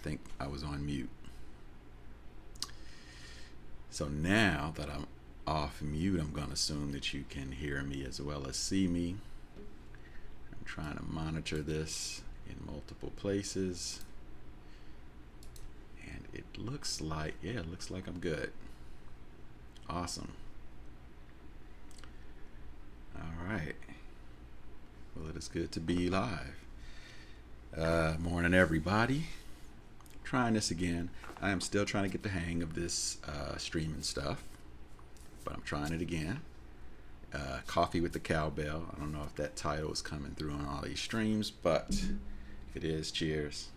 think I was on mute. So now that I'm off mute, I'm going to assume that you can hear me as well as see me. I'm trying to monitor this in multiple places. And it looks like, yeah, it looks like I'm good. Awesome. All right. Well, it is good to be live. Morning, everybody. Trying this again. I am still trying to get the hang of this streaming stuff, but I'm trying it again. Coffee with the Cowbell. I don't know if that title is coming through on all these streams, but if it is, cheers.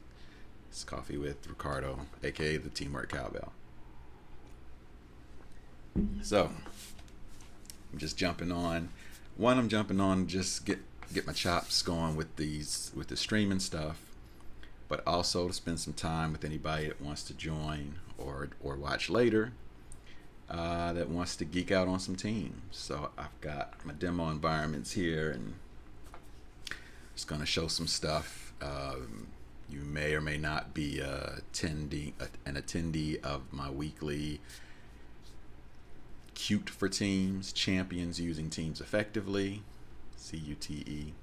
It's Coffee with Ricardo, aka the Teamwork Cowbell. So I'm just jumping on. I'm jumping on just get my chops going with the streaming stuff, but also to spend some time with anybody that wants to join or watch later, that wants to geek out on some teams. So I've got my demo environments here, and just going to show some stuff. You may or may not be an attendee of my weekly Cute for Teams, Champions Using Teams Effectively, CUTE,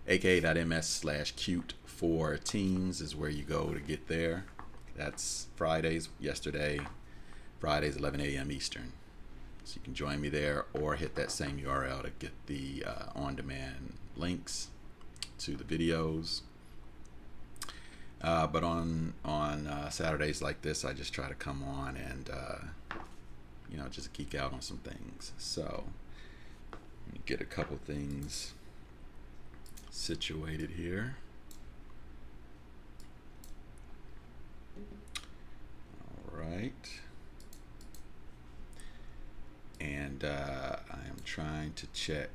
aka.ms/cute for teams is where you go to get there. That's Fridays, Fridays 11 a.m. Eastern. So you can join me there or hit that same URL to get the on-demand links to the videos. But on Saturdays like this, I just try to come on and just geek out on some things. So let me get a couple things situated here. All right. And I am trying to check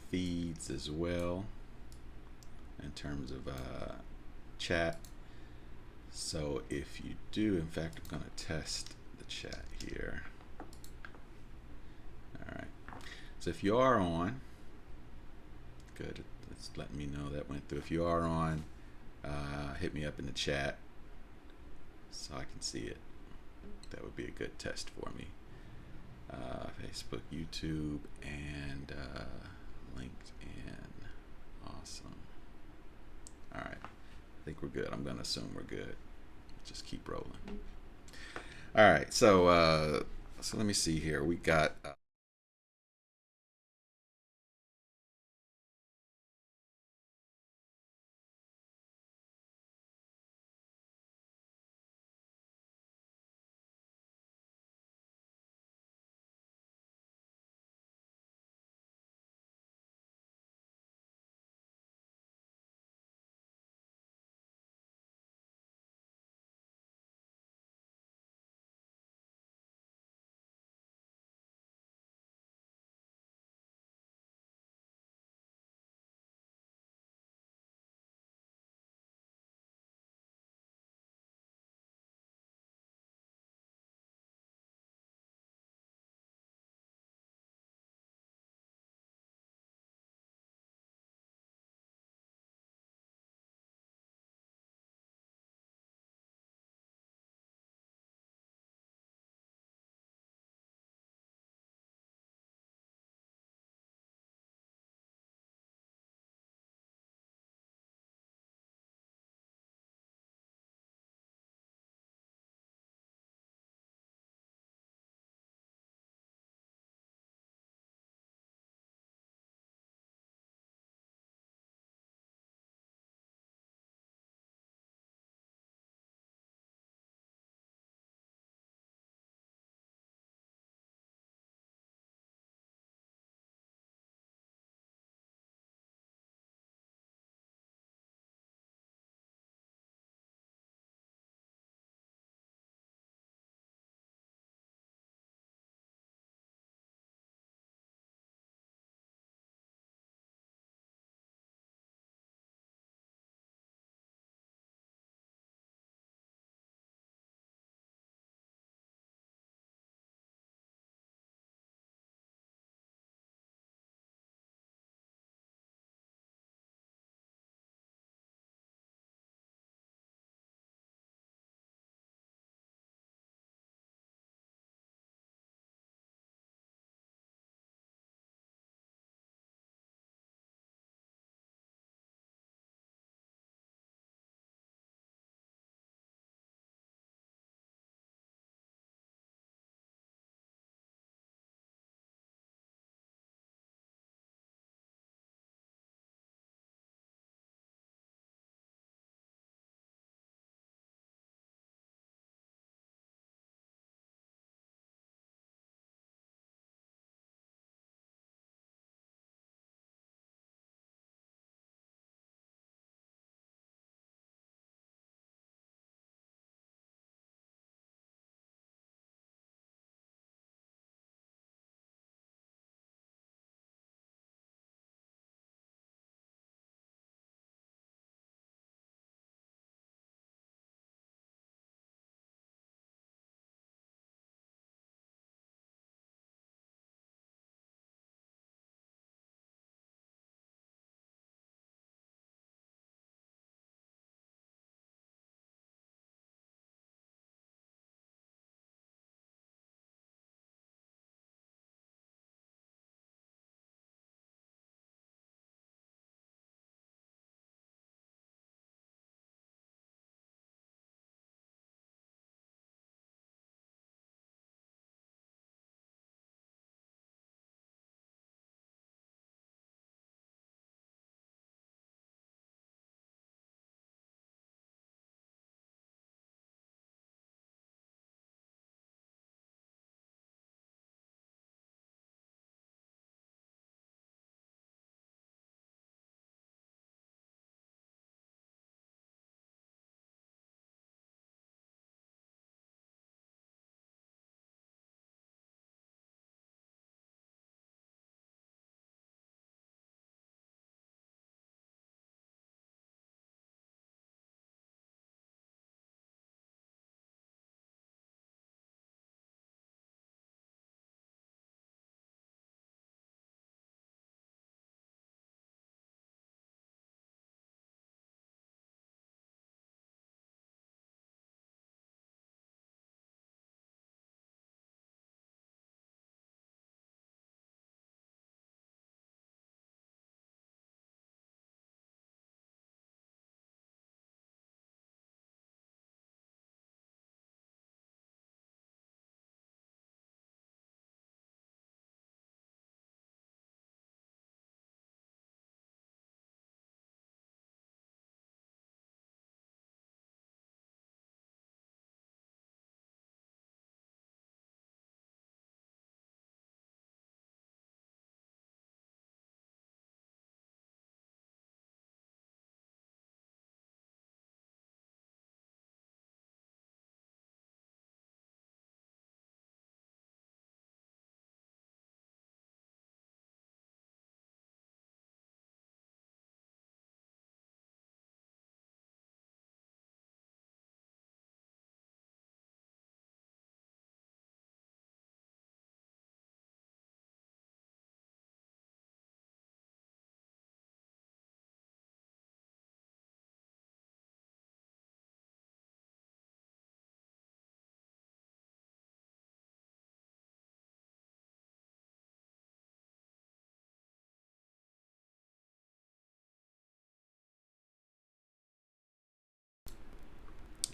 feeds as well in terms of chat. So if you do, in fact, I'm going to test the chat here. All right. So if you are on, good. It's letting me know that went through. If you are on, hit me up in the chat so I can see it. That would be a good test for me. Facebook, YouTube, and LinkedIn. Awesome. All right. I think we're good. I'm going to assume we're good. Just keep rolling. All right. So let me see here. We got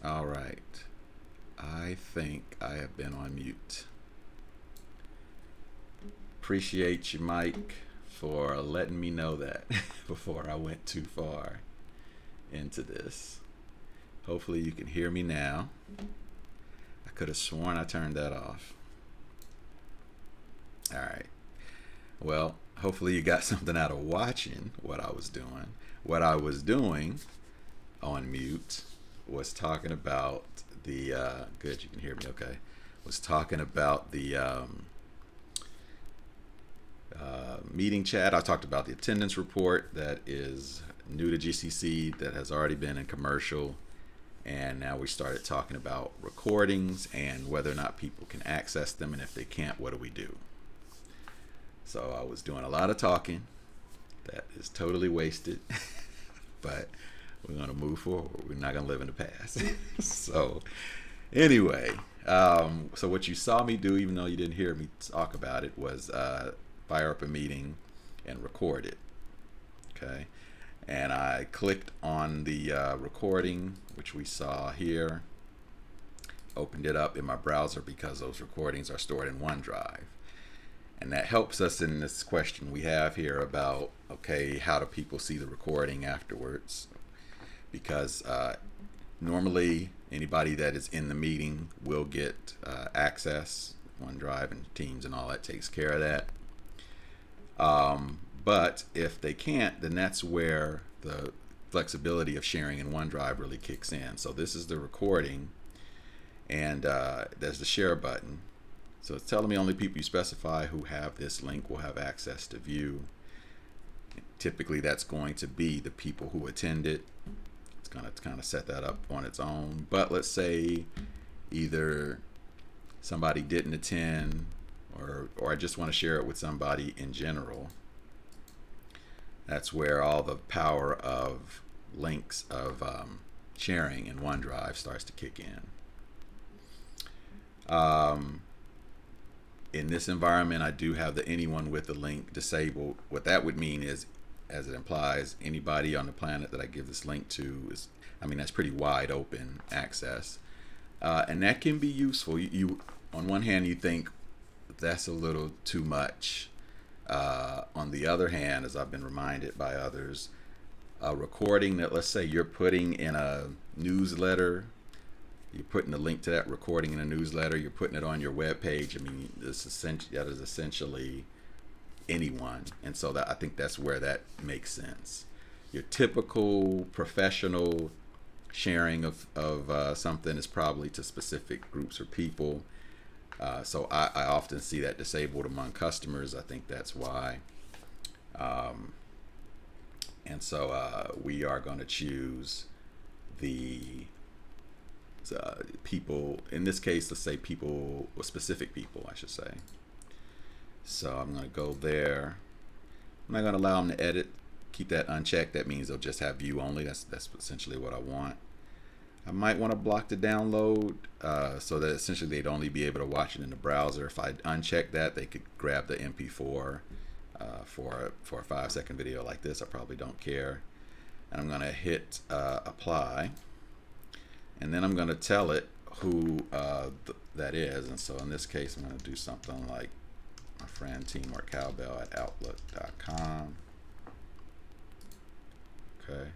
All right. I think I have been on mute. Appreciate you, Mike, for letting me know that before I went too far into this. Hopefully you can hear me now. I could have sworn I turned that off. All right. Well, hopefully you got something out of watching what I was doing. What I was doing on mute was talking about the good, you can hear me okay. Was talking about the meeting chat. I talked about the attendance report that is new to GCC, that has already been in commercial, and now we started talking about recordings and whether or not people can access them, and if they can't, what do we do? So I was doing a lot of talking that is totally wasted, but we're going to move forward. We're not going to live in the past. So anyway, so what you saw me do, even though you didn't hear me talk about it, was fire up a meeting and record it. Okay. And I clicked on the recording, which we saw here, opened it up in my browser because those recordings are stored in OneDrive. And that helps us in this question we have here about, okay, how do people see the recording afterwards? Because normally anybody that is in the meeting will get access. OneDrive and Teams and all that takes care of that. But if they can't, then that's where the flexibility of sharing in OneDrive really kicks in. So this is the recording, and there's the share button. So it's telling me only people you specify who have this link will have access to view. Typically that's going to be the people who attended. It's going to kind of set that up on its own. But let's say either somebody didn't attend, or I just want to share it with somebody in general. That's where all the power of links of sharing in OneDrive starts to kick in. In this environment, I do have the anyone with the link disabled. What that would mean is, as it implies, anybody on the planet that I give this link to is, I mean, that's pretty wide open access. And that can be useful. You on one hand, you think that's a little too much. On the other hand, as I've been reminded by others, a recording that, let's say you're putting in a newsletter, you're putting the link to that recording in a newsletter, you're putting it on your web page. I mean, that is essentially anyone. And so that, I think that's where that makes sense. Your typical professional sharing of something is probably to specific groups or people. So I often see that disabled among customers. I think that's why. And so we are going to choose the people, in this case, let's say people, or specific people, I should say. So I'm going to go there. I'm not going to allow them to edit. Keep that unchecked. That means they'll just have view only. That's essentially what I want. I might want to block the download so that essentially they'd only be able to watch it in the browser. If I uncheck that, they could grab the MP4 for a 5-second video like this. I probably don't care. And I'm going to hit apply. And then I'm going to tell it who that is. And so in this case, I'm going to do something like my friend Teamwork Cowbell at outlook.com. Okay.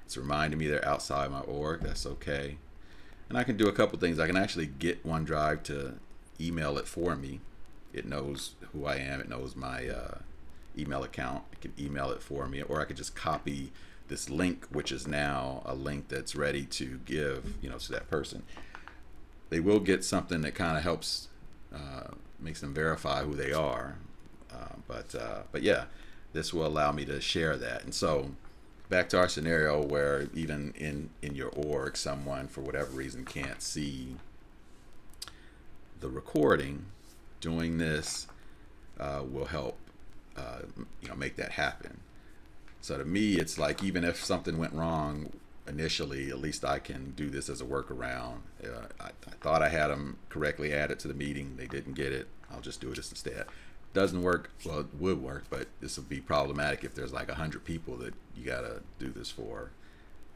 It's reminding me they're outside my org. That's okay. And I can do a couple things. I can actually get OneDrive to email it for me. It knows who I am. It knows my email account. It can email it for me. Or I could just copy this link, which is now a link that's ready to give, to that person. They will get something that kind of helps, makes them verify who they are. But yeah, this will allow me to share that. And so back to our scenario where even in your org, someone for whatever reason can't see the recording, doing this will help make that happen. So to me, it's like, even if something went wrong initially, at least I can do this as a workaround. I thought I had them correctly added to the meeting. They didn't get it. I'll just do it instead. Doesn't work. Well, it would work, but this would be problematic if there's like 100 people that you got to do this for.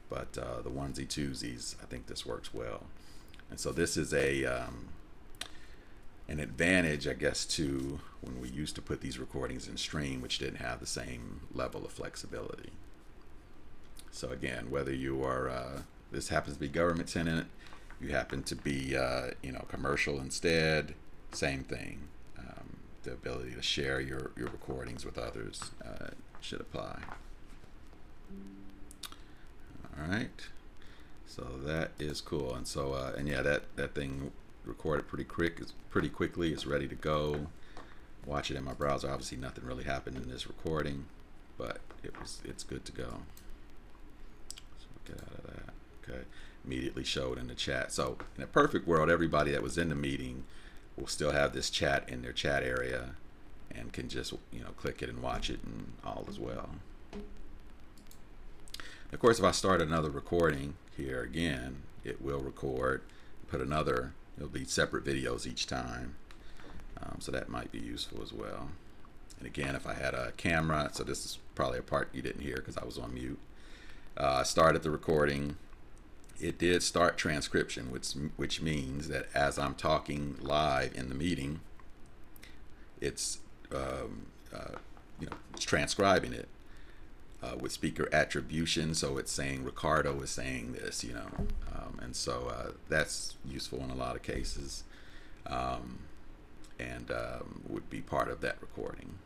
but the onesie twosies, I think this works well. And so this is a an advantage, I guess, to when we used to put these recordings in Stream, which didn't have the same level of flexibility. So again, whether you are this happens to be government tenant, you happen to be commercial instead, same thing. The ability to share your recordings with others should apply. All right, so that is cool. And so and yeah, that thing recorded pretty quickly. It's ready to go. Watch it in my browser. Obviously nothing really happened in this recording, but it's good to go. So get out of that. Okay, immediately showed in the chat. So in a perfect world, everybody that was in the meeting will still have this chat in their chat area and can just click it and watch it, and all is well. Of course, if I start another recording here again, it will record, put another, it'll be separate videos each time. So that might be useful as well. And again, if I had a camera, so this is probably a part you didn't hear because I was on mute. I started the recording. It did start transcription, which means that as I'm talking live in the meeting, it's it's transcribing it with speaker attribution. So it's saying Ricardo is saying this, and so that's useful in a lot of cases, and would be part of that recording.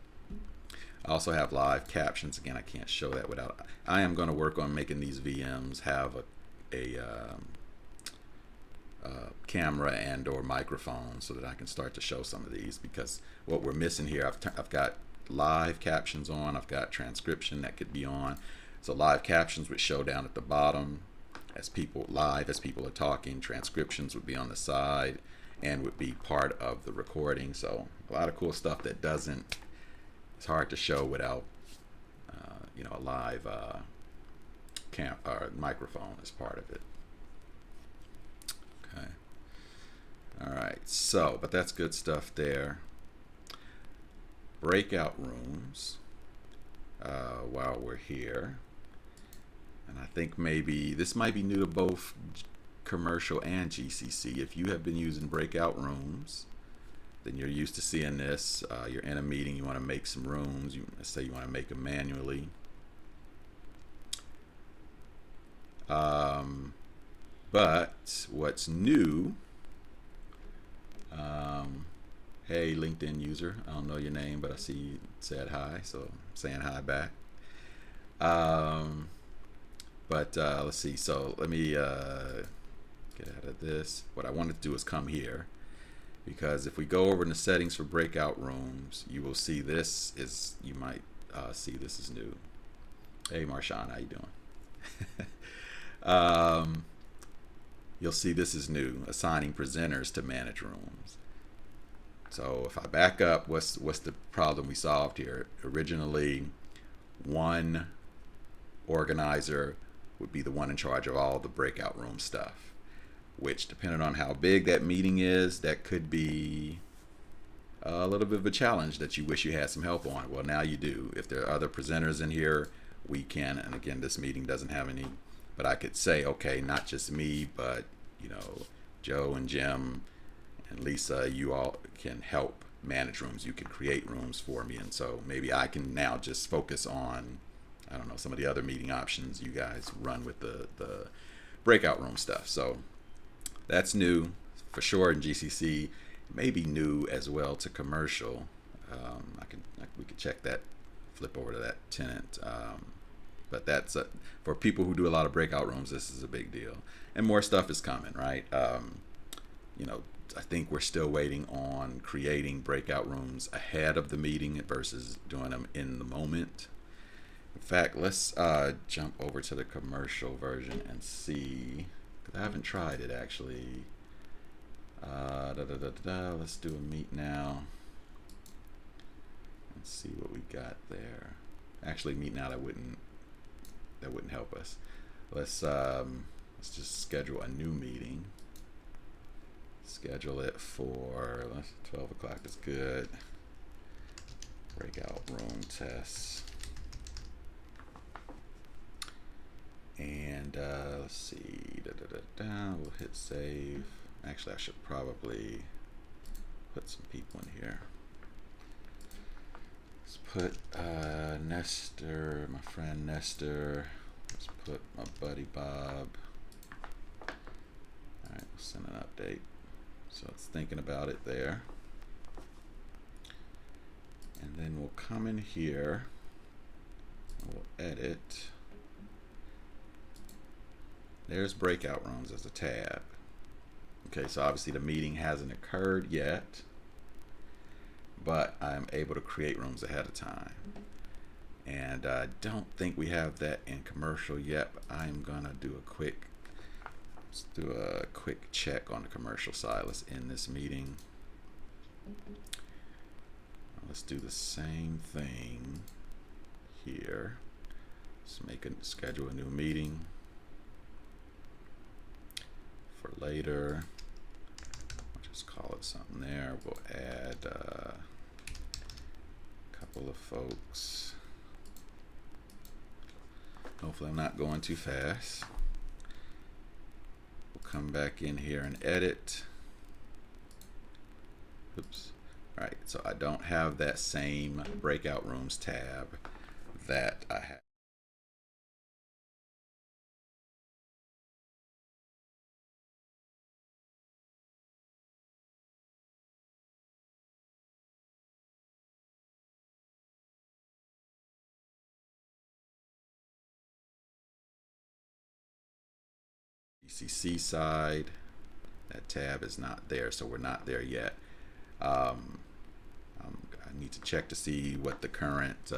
I also have live captions. Again, I can't show that without. I am going to work on making these VMs have a camera and or microphone so that I can start to show some of these, because what we're missing here, I've got live captions on, I've got transcription that could be on. So live captions would show down at the bottom as people are talking. Transcriptions would be on the side and would be part of the recording. So a lot of cool stuff that it's hard to show without a live microphone as part of it. Okay. All right. So, but that's good stuff there. Breakout rooms. While we're here, and I think maybe this might be new to both commercial and GCC. If you have been using breakout rooms, then you're used to seeing this. You're in a meeting, you want to make some rooms. Let's say you want to make them manually. But what's new, hey LinkedIn user, I don't know your name, but I see you said hi, so I'm saying hi back. But let's see, so let me get out of this. What I wanted to do is come here, because if we go over in the settings for breakout rooms, you will see you might see this is new. Hey Marshawn, how you doing? You'll see this is new, assigning presenters to manage rooms. So if I back up, what's the problem we solved here? Originally, one organizer would be the one in charge of all the breakout room stuff, which, depending on how big that meeting is, that could be a little bit of a challenge that you wish you had some help on. Well, now you do. If there are other presenters in here, we can, and again, this meeting doesn't have any, but I could say, okay, not just me, but Joe and Jim and Lisa, you all can help manage rooms. You can create rooms for me, and so maybe I can now just focus on, I don't know, some of the other meeting options you guys run with the breakout room stuff. So that's new for sure in GCC. Maybe new as well to commercial. We could check that, flip over to that tenant. But that's for people who do a lot of breakout rooms, this is a big deal. And more stuff is coming, right? I think we're still waiting on creating breakout rooms ahead of the meeting versus doing them in the moment. In fact, let's jump over to the commercial version and see, because I haven't tried it actually. Let's do a meet now. Let's see what we got there. Actually, meet now, that wouldn't help us. Let's just schedule a new meeting. Schedule it for 12 o'clock is good. Breakout room tests. And let's see, we'll hit save. Actually, I should probably put some people in here. Let's put Nestor, my friend Nestor. Let's put my buddy Bob. All right, we'll send an update. So it's thinking about it there. And then we'll come in here, and we'll edit. There's Breakout Rooms as a tab. Okay, so obviously the meeting hasn't occurred yet, but I'm able to create rooms ahead of time. And I don't think we have that in commercial yet, but I'm gonna do let's do a quick check on the commercial side. Let's end this meeting. Let's do the same thing here. Let's schedule a new meeting for later. I'll just call it something there. We'll add a couple of folks. Hopefully I'm not going too fast. We'll come back in here and edit. Oops. All right, so I don't have that same Breakout Rooms tab that I have. GCC side, that tab is not there, so we're not there yet. I need to check to see what the current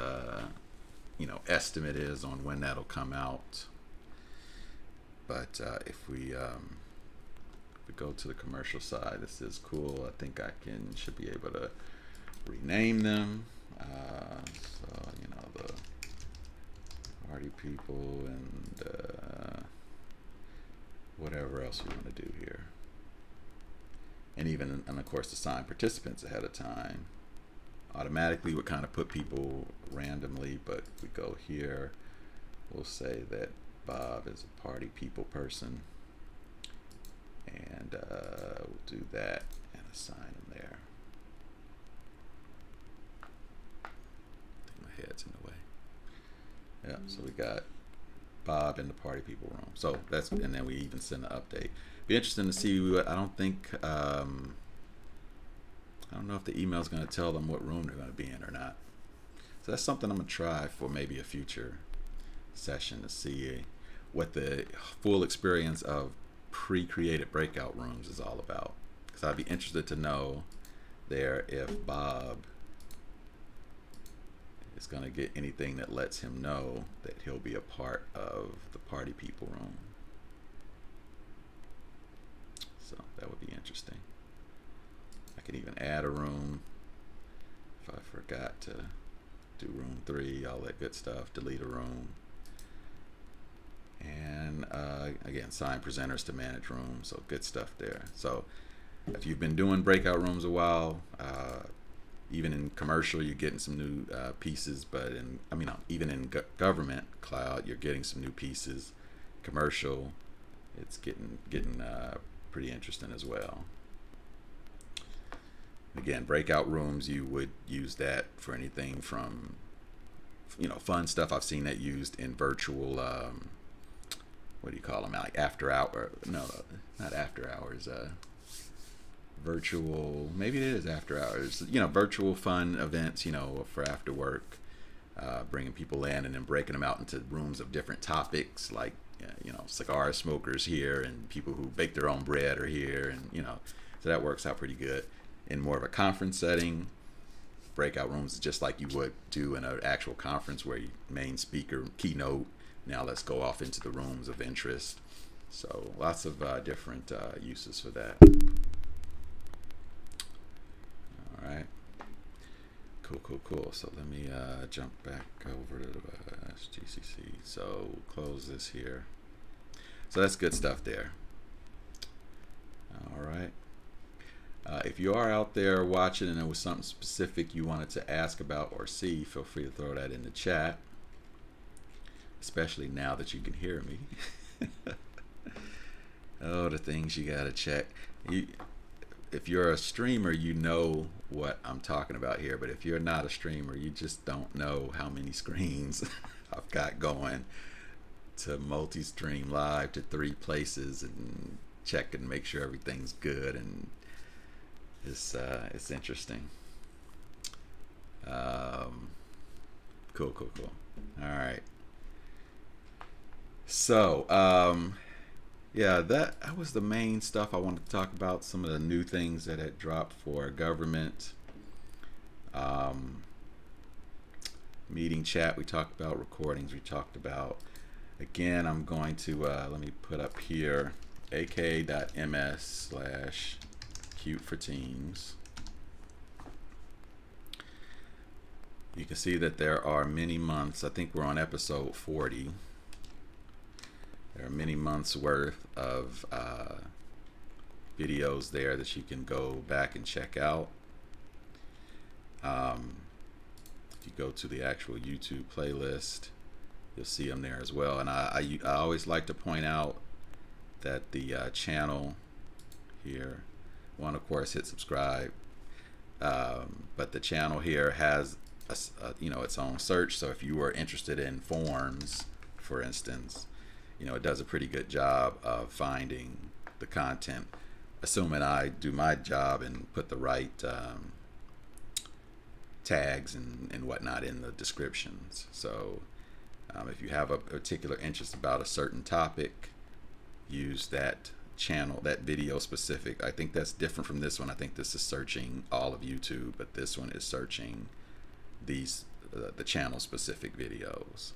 estimate is on when that'll come out. But if we go to the commercial side, this is cool. I think I should be able to rename them. So the party people and whatever else we want to do here. And of course assign participants ahead of time. Automatically would kind of put people randomly, but if we go here, we'll say that Bob is a party people person, and we'll do that and assign him there. I think my head's in the way. Yeah, so we got Bob in the party people room. So that's, and then we even send an update. Be interesting to see. I don't think I don't know if the email is going to tell them what room they're going to be in or not. So that's something I'm going to try for maybe a future session to see what the full experience of pre-created breakout rooms is all about. Because I'd be interested to know there if Bob is going to get anything that lets him know that he'll be a part of the party people room. So that would be interesting. I can even add a room if I forgot to do room 3, all that good stuff, delete a room. And again, assign presenters to manage rooms, so good stuff there. So if you've been doing breakout rooms a while, even in commercial, you're getting some new pieces, but even in government cloud, you're getting some new pieces. Commercial, it's getting pretty interesting as well. Again, breakout rooms, you would use that for anything from, fun stuff. I've seen that used in virtual, what do you call them? Like after hour? No, not after hours. Virtual, maybe it is after hours. Virtual fun events, for after work, bringing people in and then breaking them out into rooms of different topics, like, cigar smokers here and people who bake their own bread are here, and, so that works out pretty good. In more of a conference setting, breakout rooms is just like you would do in an actual conference where you main speaker, keynote, now let's go off into the rooms of interest. So lots of different uses for that. All right. Cool. So let me jump back over to GCC. So close this here. So that's good stuff there. All right. If you are out there watching and there was something specific you wanted to ask about or see, feel free to throw that in the chat. especially now that you can hear me. Oh, the things you gotta check. If you're a streamer, you know what I'm talking about here, but if you're not a streamer, you just don't know how many screens I've got going, to multi-stream live to 3 places and check and make sure everything's good, and it's interesting. Cool. All right. So yeah, that was the main stuff I wanted to talk about. Some of the new things that had dropped for government. Meeting chat we talked about, recordings we talked about. Again, I'm going to let me put up here ak.ms/cute4teens. You can see that there are many months. I think we're on episode 40. There are many months worth of videos there that you can go back and check out. If you go to the actual YouTube playlist, you'll see them there as well. And I always like to point out that the channel here, one, of course, hit subscribe, but the channel here has its own search. So if you were interested in forms, for instance, it does a pretty good job of finding the content, assuming I do my job and put the right tags and whatnot in the descriptions. So if you have a particular interest about a certain topic, use that channel, that video specific. I think that's different from this one. I think this is searching all of YouTube, but this one is searching these the channel specific videos.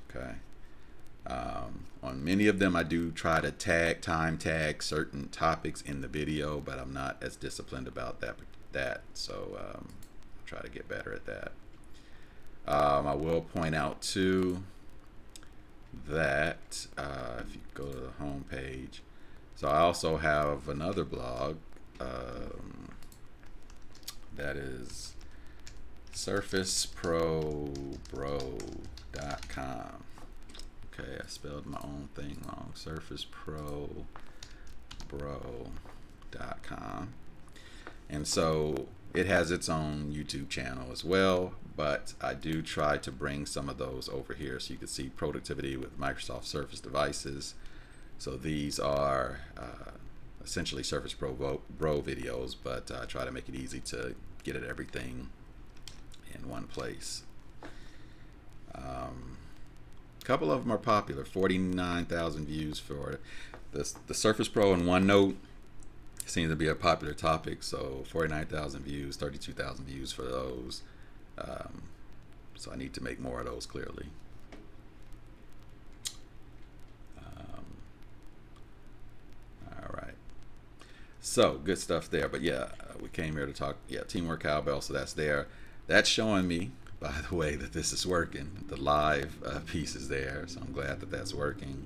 Okay. On many of them, I do try to time tag certain topics in the video, but I'm not as disciplined about that. So I'll try to get better at that. I will point out too that if you go to the home page, so I also have another blog that is surfaceprobro.com. Okay, I spelled my own thing wrong. surfaceprobro.com. And so it has its own YouTube channel as well, but I do try to bring some of those over here so you can see productivity with Microsoft Surface devices. So these are essentially Surface Pro videos, but I try to make it easy to get at everything in one place. A couple of them are popular. 49,000 views for the Surface Pro and OneNote seems to be a popular topic. So 49,000 views, 32,000 views for those. So I need to make more of those, clearly. All right. So good stuff there. But yeah, we came here to talk. Yeah, Teamwork Cowbell. So that's there. That's showing me, by the way, that this is working. The live piece is there, so I'm glad that that's working.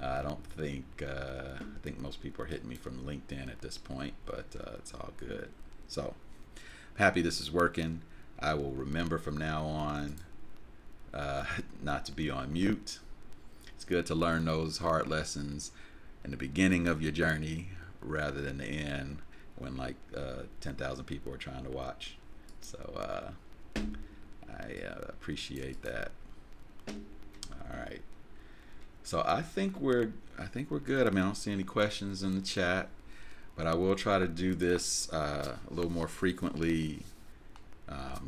I don't think I think most people are hitting me from LinkedIn at this point, but it's all good. So I'm happy this is working. I will remember from now on not to be on mute. It's good to learn those hard lessons in the beginning of your journey rather than the end when like 10,000 people are trying to watch. So I appreciate that. All right. So I think we're good. I mean, I don't see any questions in the chat, but I will try to do this a little more frequently.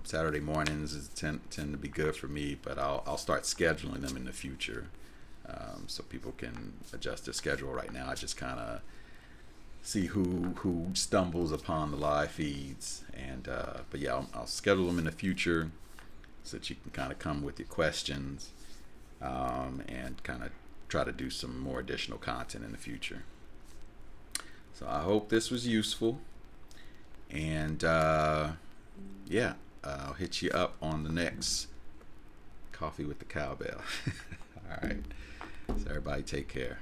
Saturday mornings tend to be good for me, but I'll start scheduling them in the future, so people can adjust their schedule. Right now, I just kind of see who stumbles upon the live feeds, and but yeah, I'll schedule them in the future so that you can kind of come with your questions, and kind of try to do some more additional content in the future. So I hope this was useful, and yeah, I'll hit you up on the next Coffee with the Cowbell. All right, so everybody take care.